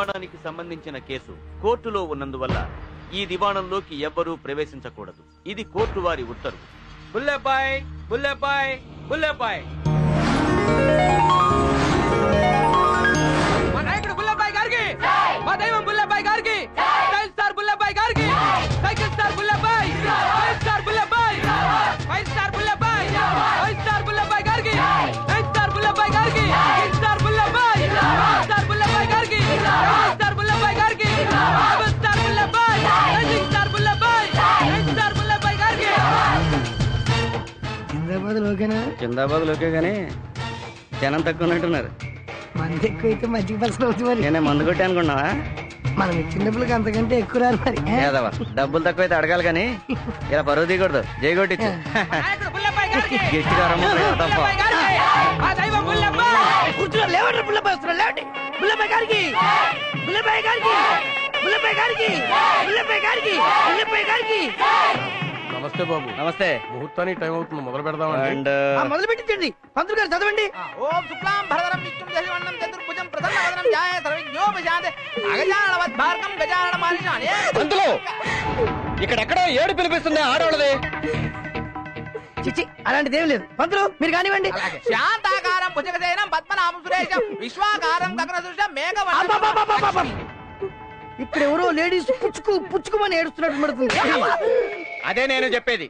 దివాణానికి సంబంధించిన కేసు కోర్టులో ఉన్నందువల్ల ఈ దివాణంలోకి ఎవ్వరూ ప్రవేశించకూడదు. ఇది కోర్టు వారి ఉత్తర్వు. బుల్లెబాయ్ బుల్లెబాయ్ బుల్లెబాయ్ మా నాయకుడు బుల్లెబాయ్ గారికి, మా దైవం బుల్లెబాయ్ గారికి, స్టైల్ స్టార్ బుల్లెబాయ్ గారికి, cycle star Bullebai, five star Bullebai, five star Bullebai, five star Bullebai గారికి, నైన్ స్టార్ బుల్లెబాయ్ గారికి, six star Bullebai, star Bullebai గారికి, స్టార్ బుల్లెబాయ్ గారికి, seven star Bullebai, six star Bullebai, nine star Bullebai గారికి. జిందాబాద్ లోకే గానీ జనం తక్కువ ఉన్నట్టున్నారు. మంది ఎక్కువ అయితే మజ్జిగ పలసలు అవుతుంది మరి. నేనే మందు కొట్టి అనుకున్నావా? మనం ఇచ్చిన డబ్బులకి అంతకంటే ఎక్కువ రాదు మరి. డబ్బులు తక్కువ అయితే అడగాలి కానీ ఇలా పరువు తీయకూడదు. జై కొట్టించు నమస్తే బాబు. నమస్తే. ముహూర్తానికి టైం అవుతుంది, మొదలు పెడదాం. మొదలు పెట్టించండి. పంతులు గారు చదవండి. ఓం శుక్లాం భరధరం విష్ణుం శశివర్ణం చతుర్భుజం ప్రసన్నవదనం ధ్యాయ సర్వజ్ఞోపశాంతే అగజానవద్భార్గం గజానన మహర్షి. పంతులు, ఇక్కడెక్కడో ఏడు పిలిపిస్తుంది ఆడవాళ్ళది. చిచ్చి అలాంటిది ఏం లేదు. పంతులు మీరు కానివ్వండి. శాంతాకారం భుజగశయనం పద్మనాభం సురేశం విశ్వాకారం గగనసృష్టం మేఘవర్ణం. ఇక్కడ ఎవరో లేడీస్ పుచ్చుకోమని ఏడుస్తున్నట్టు పడుతుంది. అదే నేను చెప్పేది.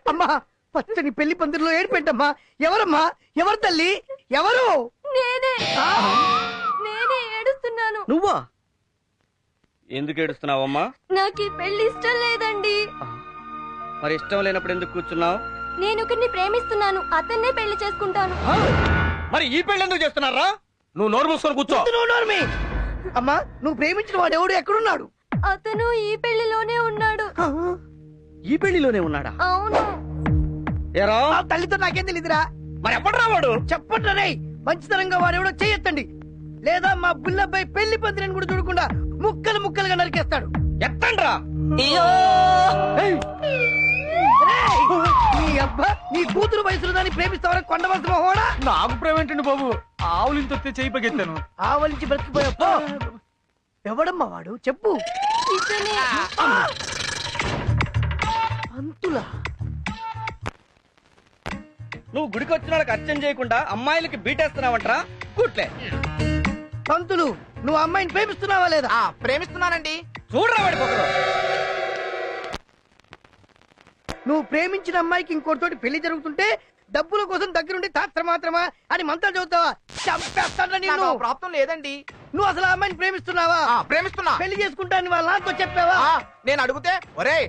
అమ్మా పచ్చని పెళ్లి పందిరిలో ఏడిపెట్టమ్మా. ఎవరమ్మా? ఎవరు తల్లి? ఎవరు? నేనే ఏడుస్తున్నాను. నువ్వా? ఎందుకు ఏడుస్తున్నావమ్మా? నాకు ఈ పెళ్లి ఇష్టం లేదండి. మరి ఇష్టం లేనప్పుడు ఎందుకు కూర్చున్నావు? నేను ఒకరిని ప్రేమిస్తున్నాను, అతన్నే పెళ్లి చేసుకుంటాను. మరి ఈ పెళ్లి ఎందుకు చేస్తున్నారా? నువ్వు నోరు మూసుకొని కూర్చో. అమ్మా నువ్వు ప్రేమించిన వాడు ఎవడు? ఎక్కడున్నాడు? అతను ఈ పెళ్లిలోనే ఉన్నాడు. ఈ పెళ్లిలోనే ఉన్నాడా? అవును. ఏరా తల్లితో నాకేం తెలియదురా. మరి ఎప్పుడు రావాడు? చెప్పండి రే. మంచితనంగా వాడెవడో చెయ్యొద్దండి, లేదా మా బుల్లబ్బాయి పెళ్లి పందిరిని కూడా చూడకుండా ముక్కలు ముక్కలుగా నరికేస్తాడు. ఎత్తండ్రా. నీ అబ్బా నీ కూతురు వయసులో దాన్ని ప్రేమిస్తావరా కొండవలసిన హోడా? నాకు ప్రేమేంటండి బాబు, ఆవులు ఇంత వస్తే చేయి పగెత్తాను. ఆవలించి బ్రతికిపోయా. ఎవడమ్మా వాడు? చెప్పు. అంతులా నువ్వు గుడికి వచ్చిన వాళ్ళకి అర్చన చేయకుండా అమ్మాయిలకి బీటేస్తున్నావంటరా? కూట్లే. పంతులు నువ్వు అమ్మాయిని ప్రేమిస్తున్నావా లేదా? ప్రేమిస్తున్నానండి. చూడరా వాడి పొగరు. నువ్వు ప్రేమించిన అమ్మాయికి ఇంకోటితోటి పెళ్లి జరుగుతుంటే డబ్బుల కోసం దగ్గరుండి తాత్ర మాత్రమా అని మంత్రాలు చదువుతావా? చంపేస్తాను నేను. ప్రాప్తం లేదండి. నువ్వు అసలు అమ్మాయిని ప్రేమిస్తున్నావా? ప్రేమిస్తున్నా. పెళ్లి చేసుకుంటాను వాళ్ళ నాతో చెప్పావా? నేను అడిగితే ఒరే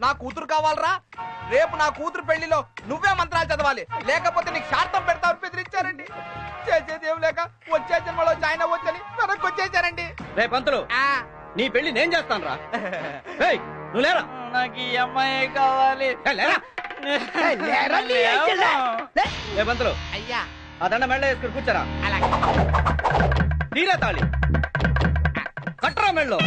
నా కూతురు కావాలరా, రేపు నా కూతురు పెళ్లిలో నువ్వే మంత్రాలు చదవాలి, లేకపోతే నీకు శార్థం పెడతావు బెదిరించారండి. చేసేది ఏం లేక వచ్చే జన్మలో జాయిన్ అవ్వచ్చని వెనక్కి వచ్చేసారండి. రే పంతులు, నీ పెళ్లి నేను చేస్తాను రా. నువ్వు లేరా? నాకు ఈ అమ్మాయి కావాలి. పంతులు అయ్యా ఆ దండ మెళ్ళ వేసుకుని కూర్చోరా. అలాగే. తీరా తాళి కట్టరా మెళ్ళో.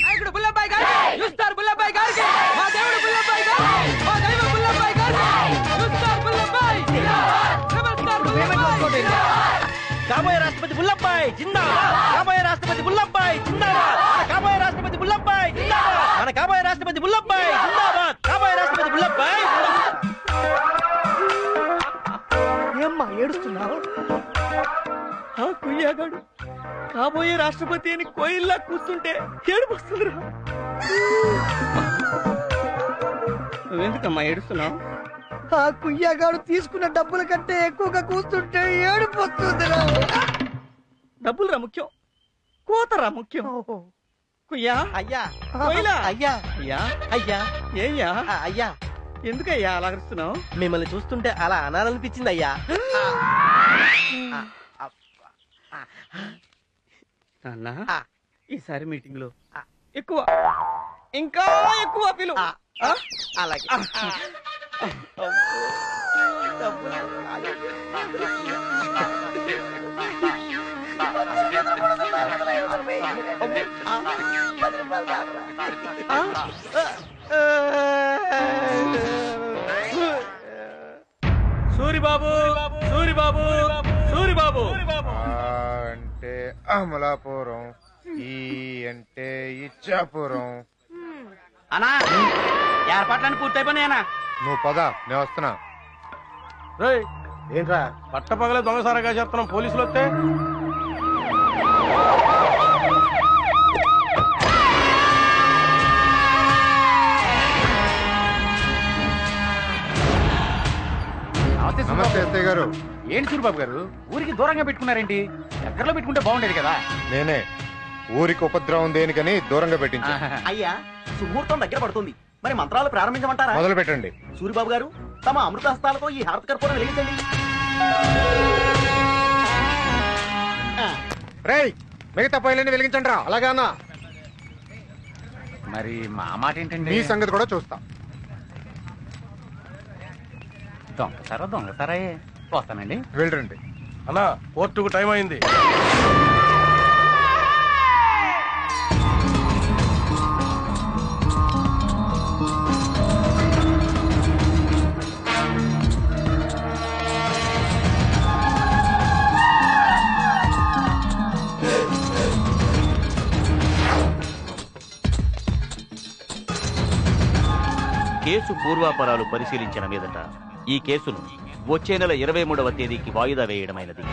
నాయకుడు బుల్లబ్బాయి గారికి, యూస్టార్ బుల్లబ్బాయి గారికి, మా దేవుడు బుల్లబ్బాయి గారికి, మా దైవం బుల్లబ్బాయి గారికి, యూస్టార్ బుల్లబ్బాయి, రెబల్ స్టార్ బుల్లబ్బాయి. కాబోయే రాష్ట్రపతి బుల్లబ్బాయి జిందాబాద్. కాబోయే రాష్ట్రపతి బుల్లబ్బాయి జిందాబాద్. కాబోయే రాష్ట్రపతి బుల్లబ్బాయి జిందాబాద్. మన కాబోయే రాష్ట్రపతి బుల్లబ్బాయి జిందాబాద్. కాబోయే రాష్ట్రపతి బుల్లబ్బాయి. ఏమ్మా ఏడుస్తున్నావు? ఆ కుయ్యాగాడు కాబోయే రాష్ట్రపతి అని కోయిల్లా కూర్చుంటే ఏడుపు వస్తుందిరా. నువ్వెందుకమ్మా ఏడుస్తున్నావు? ఆ కుయ్యగాడు తీసుకున్న డబ్బుల కంటే ఎక్కువగా కూర్చుంటే ఏడుపు వస్తుందిరా. డబ్బులురా ముఖ్యం, కోతరా ముఖ్యం. కుయ్యా అయ్యా కోయిలా అయ్యా అయ్యా అయ్యా ఏయ్యా అయ్యా ఎందుకయ్యా అలా అరుస్తున్నావు? మిమ్మల్ని చూస్తుంటే అలా అనాలనిపించింది అయ్యా. నాన్న ఈసారి మీటింగ్ లో ఎక్కువ ఇంకా ఎక్కువ పిలు. అలాగే. సూరిబాబు సూరిబాబు సూరిబాబు అంటే అమలాపురం, ఈ అంటే ఇచ్చాపురం. అన్నా ఏర్పాట్లన్నీ పూర్తయిపోయినాయనా? నువ్వు పద, నేను వస్తున్నా. రేయ్ ఏంట్రా పట్టపగలే దొంగసారగా చేస్తున్నాం, పోలీసులు వస్తే నమస్తే ఎస్ఐ గారు. ఏంటి సూరిబాబు గారు ఊరికి దూరంగా పెట్టుకున్నారేంటి? దగ్గరలో పెట్టుకుంటే బాగుండేది కదా. నేనే ఊరికి ఉపద్రవం దేనికని దూరంగా పెట్టించా. అయ్యా సుముహూర్తం దగ్గర పడుతుంది, మరి మంత్రాలు ప్రారంభించమంటారా? మొదలు పెట్టండి. సూరిబాబు గారు తమ అమృత హస్తాలతో ఈ హారతి కర్పూరం వెలిగించండి. రేయ్ మిగతా పైలన్నీ వెలిగించండి రా. అలాగా అన్న, మరి మా మాట ఏంటండి? మీ సంగతి కూడా చూస్తా. దొంగసారా వస్తానండి. వెళ్ళండి. అన్నా కోర్టుకు టైం అయింది. కేసు పూర్వాపరాలు పరిశీలించిన మీదట ఈ కేసును వచ్చే నెల 23వ తేదీకి వాయిదా వేయడమైనది.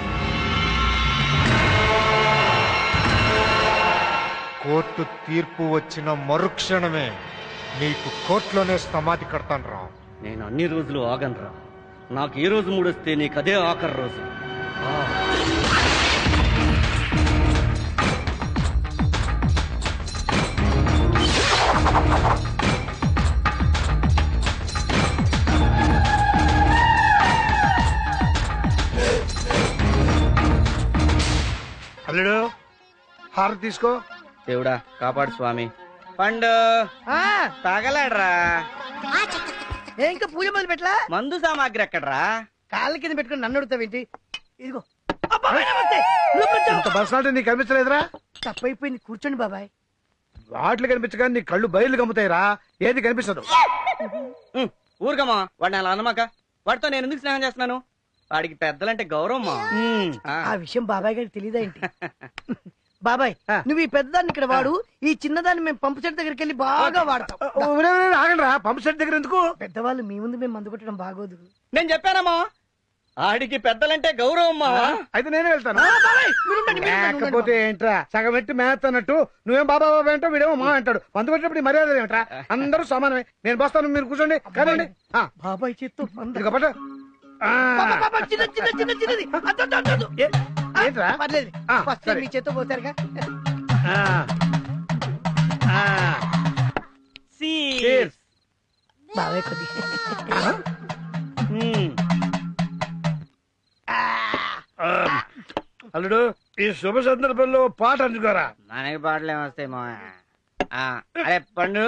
కోర్టు తీర్పు వచ్చిన మరుక్షణమే నీకు కోర్టులోనే సమాధి కడతాను రా. నేను అన్ని రోజులు ఆగనరా. నాకు ఏ రోజు మూడొస్తే నీకు అదే ఆఖరి రోజు. అల్లుడు హారతి తీసుకో. దేవుడా కాపాడు స్వామి. పండు తాగలాడ్రా. ఇంకా పూజ మొదలు పెట్టలా? మందు సామాగ్రి ఎక్కడ్రా? కాళ్ళ కింద పెట్టుకుని నన్ను అడుగుతావేంటి? ఇదిగో పర్సనాలిటీ నీకు కనిపించలేదురా? తప్పైపోయింది, కూర్చోండి బాబాయ్. వాటిలు కనిపించగా నీ కళ్ళు బయలు గమ్ముతాయిరా, ఏది కనిపిస్తదు. ఊరుకమ్మా వాడిని అలా అనమాక. వాడితో నేను ఎందుకు స్నేహం చేస్తున్నాను? వాడికి పెద్దలంటే గౌరవం. ఆ విషయం బాబాయ్ గారికి తెలియదా ఏంటి? బాబాయ్ నువ్వు ఈ పెద్దదాన్ని ఇక్కడ వాడు, ఈ చిన్నదాన్ని మేము పంపు చెట్టు దగ్గరికి వెళ్ళి బాగా వాడతాం. ఆగండి రా, పంప్ సెట్ దగ్గర ఎందుకు? పెద్దవాళ్ళు మీ ముందు మేము మందు కొట్టడం బాగోదు. నేను చెప్పానమ్మా ఆడికి పెద్దలంటే గౌరవం. అయితే నేనే వెళ్తాను. లేకపోతే ఏంట్రా సగం పెట్టి మేస్తన్నట్టు నువ్వేం బాబా బాబా అంటావు, వీడేమో మా అంటాడు. మందు కొట్టినప్పుడు మర్యాద ఏమిట్రా? అందరూ సమానమే. నేను బస్తాను, మీరు కూర్చోండి. కదండి బాబాయ్ చేత్తు ఏంట్రా? పర్లేదు, ఫస్ట్ మీ చేత్తో పోతారుగా. బాబాయ్ కొద్ది అల్లుడు ఈ శుభ సందర్భంలో పాట అందుకోరా. మనకి పాటలు ఏమొస్తాయి మా. అరే పండు,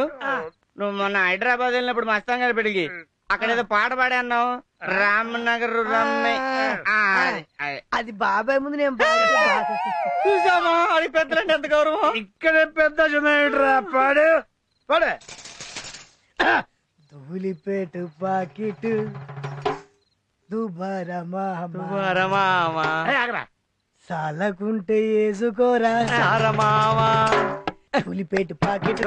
నువ్వు మొన్న హైదరాబాద్ వెళ్ళినప్పుడు మస్తాన్ గారు పెడిగి అక్కడ ఏదో పాట పాడే అన్నావు. రామ్నగర్ అది బాబాయ్ ముందు నేను చూసామా? అది పెద్దలంటే ఎంత గౌరవం. ఇక్కడ పెద్ద చిన్న పాడు పాడే. ధూళిపేట పాకెట్ దుబారమా సాలకుంటే వేసుకోరా సారమావా. పులిపేట పాకెట్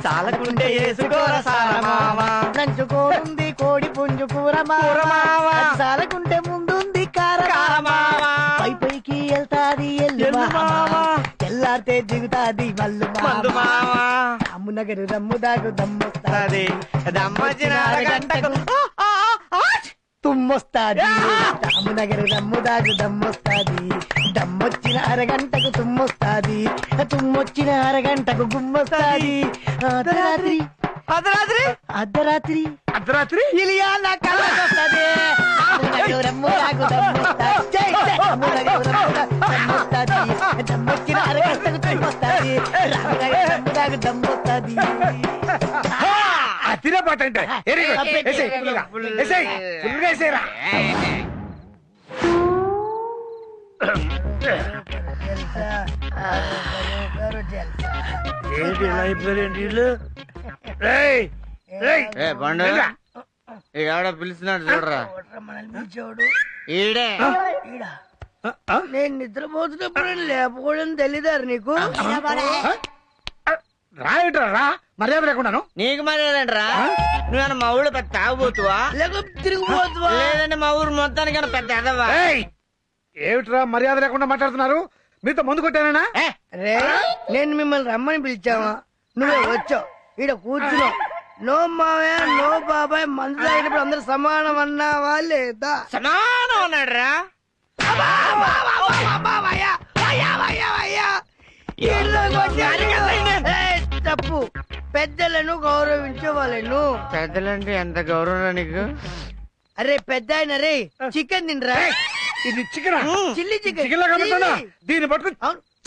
సాలకుంటే వేసుకోరా సారమావా. నంచుకోనుంది కోడి పుంజు కూర మావా. సాలకుంటే ముందుంది కారమావా. పై పైకి వెళ్తాది ఎల్లు మావా. తెల్లారితే దిగుతాది మల్లు మావా. అమ్మునగరు రమ్ము దాగు దమ్మొస్తాది. దమ్మొచ్చిన అరగంటకు తుమ్మొస్తాది. అమ్మునగరు రమ్ము దాగు దమ్మొస్తాది. దమ్మొచ్చిన అరగంటకు తుమ్మొస్తాది. తుమ్మొచ్చిన అరగంటకు గుమ్మొస్తాది. అర్ధరాత్రి అర్ధరాత్రి అర్ధరాత్రి అర్ధరాత్రి ఇలియా నా కళ్ళకొస్తది. అమ్మునగరు రమ్ము దాగు దమ్మొస్తాది. అమ్మునగరు రమ్ము దమ్మొస్తాది. దమ్మొచ్చిన అరగంటకు తుమ్మొస్తాది. రామునగరు రమ్ము దాగు దమ్మొస్తాది. తినే పాట అంటే ఏంటి ఇలా అయిపోయారేంటి వీళ్ళు? రేయ్, రేయ్, వెళ్ళరా. ఎవడ పిలిచినాడు చూడరా ఈడే నేను నిద్రపోతున్నప్పుడు లేకపోవడం తెలీదారు నీకు రాయట్రా రా, మర్యాద లేకుండాను. నీకు మర్యాదంటరా నువ్వేనా మా ఊళ్ళో పెద్ద తాగుబోతువా లేకపోతే తిరిగిపోతువా లేదంటే మా ఊరు మొత్తానికైనా పెద్ద ఎదవా ఏయ్, ఏమిట్రా మర్యాద లేకుండా మాట్లాడుతున్నారు? మీతో మందు కొట్టానా? రే నేను మిమ్మల్ని రమ్మని పిలిచావా? నువ్వే వచ్చావు, ఈడ కూర్చున్నావు. నో మావయ్య నో బాబాయ్, మందు తాగినప్పుడు అందరు సమానం అన్నావా లేదా? సమానం అన్నాడు తప్పు. పెద్దలను గౌరవించే వాళ్ళను. పెద్దలంటే ఎంత గౌరవం నీకు? అరే పెద్ద ఆయన రే, చికెన్ తినరా? ఇది చికెన్, చిల్లీ చికెన్. చికెన్ లాగా కనబడుతుందా? దీన్ని పట్టుకుని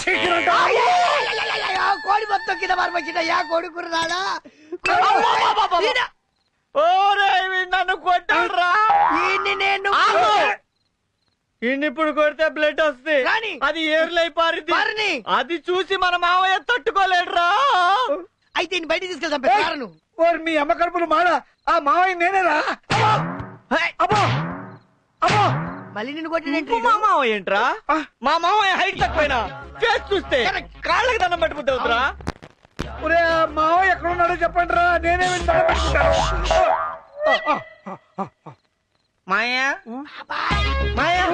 చికెన్ అంటావా? కోడి మొత్తం కింద పారిపోయిందా? కోడి కూర రాడా? నన్ను కొట్టాడురా నేను ఇప్పుడు కొడితే బ్లడ్ వస్తే రాని. అది ఏర్లై పారింది. పారిని. అది చూసి మన మావయ్య తట్టుకోలేడురా. అయితే ఈయన బయటికి తీసుకెళ్తాను. ఓరి మీ అమ్మ కడుపులు మాడ, ఆ మావయ్య నేనేరా? అబ్బో అబ్బో, మళ్ళీ నిన్ను కొట్టినంటే మా మావయ్య ఏంట్రా? మా మావయ్య హైట్ తక్కువైనా ఫేస్ చూస్తే కాళ్ళకి దండం పెట్టుకుంటే అవుతురా. ఒరే ఆ మావయ్య ఎక్కడ ఉన్నాడో చెప్పండి రా, నేనేమి దండం పెట్టుకుంటాను. మాయా మాయా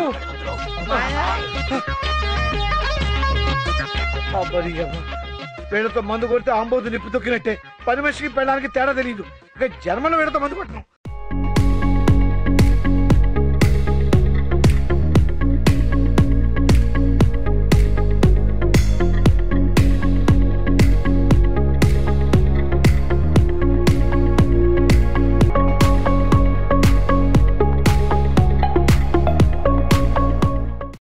వీళ్ళతో మందు కొడితే ఆంబోతు నిప్పు తొక్కినట్టే. పని మనిషికి పెళ్ళడానికి తేడా తెలియదు. ఇక జన్మలో వీళ్ళతో మందు కొట్టను.